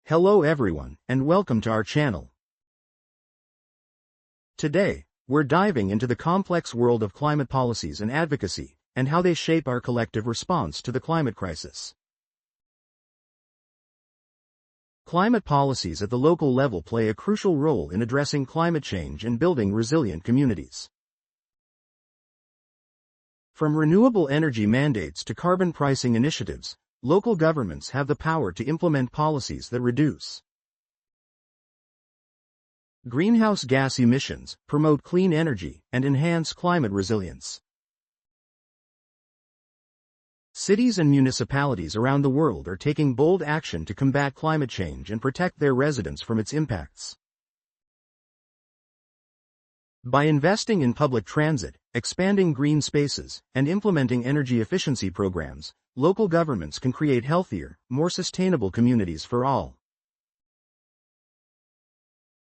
Hello everyone, and welcome to our channel. Today, we're diving into the complex world of climate policies and advocacy, and how they shape our collective response to the climate crisis. Climate policies at the local level play a crucial role in addressing climate change and building resilient communities. From renewable energy mandates to carbon pricing initiatives, local governments have the power to implement policies that reduce greenhouse gas emissions, promote clean energy, and enhance climate resilience. Cities and municipalities around the world are taking bold action to combat climate change and protect their residents from its impacts. By investing in public transit, expanding green spaces, and implementing energy efficiency programs, local governments can create healthier, more sustainable communities for all.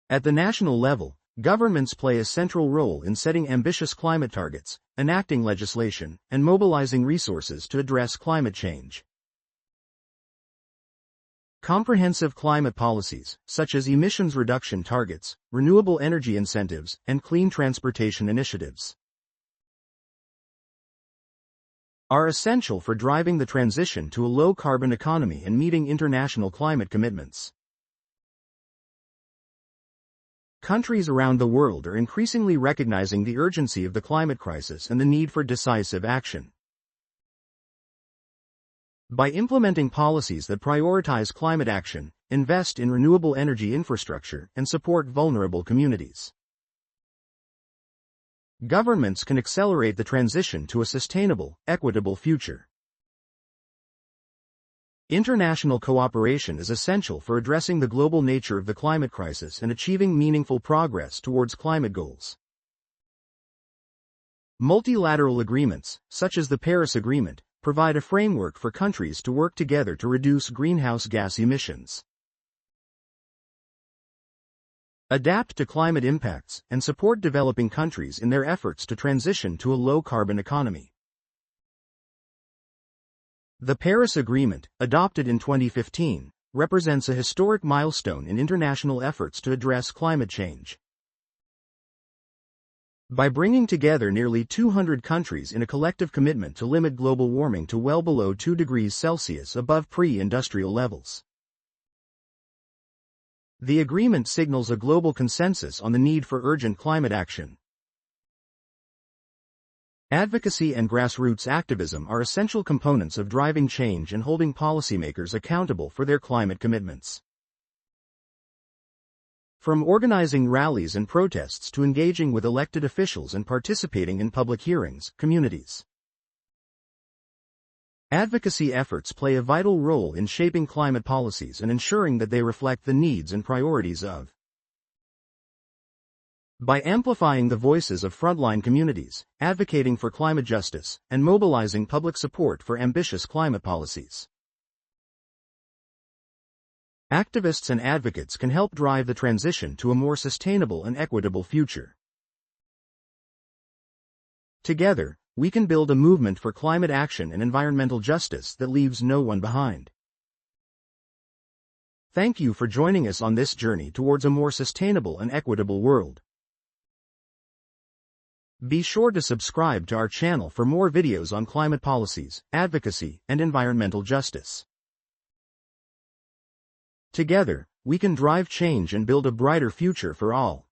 At the national level, governments play a central role in setting ambitious climate targets, enacting legislation, and mobilizing resources to address climate change. Comprehensive climate policies, such as emissions reduction targets, renewable energy incentives, and clean transportation initiatives, are essential for driving the transition to a low-carbon economy and meeting international climate commitments. Countries around the world are increasingly recognizing the urgency of the climate crisis and the need for decisive action. By implementing policies that prioritize climate action, invest in renewable energy infrastructure, and support vulnerable communities, governments can accelerate the transition to a sustainable, equitable future. International cooperation is essential for addressing the global nature of the climate crisis and achieving meaningful progress towards climate goals. Multilateral agreements, such as the Paris Agreement, provide a framework for countries to work together to reduce greenhouse gas emissions, adapt to climate impacts, and support developing countries in their efforts to transition to a low-carbon economy. The Paris Agreement, adopted in 2015, represents a historic milestone in international efforts to address climate change. By bringing together nearly 200 countries in a collective commitment to limit global warming to well below 2 degrees Celsius above pre-industrial levels, the agreement signals a global consensus on the need for urgent climate action. Advocacy and grassroots activism are essential components of driving change and holding policymakers accountable for their climate commitments. From organizing rallies and protests to engaging with elected officials and participating in public hearings, communities advocacy efforts play a vital role in shaping climate policies and ensuring that they reflect the needs and priorities of. By amplifying the voices of frontline communities, advocating for climate justice, and mobilizing public support for ambitious climate policies, activists and advocates can help drive the transition to a more sustainable and equitable future. Together, we can build a movement for climate action and environmental justice that leaves no one behind. Thank you for joining us on this journey towards a more sustainable and equitable world. Be sure to subscribe to our channel for more videos on climate policies, advocacy, and environmental justice. Together, we can drive change and build a brighter future for all.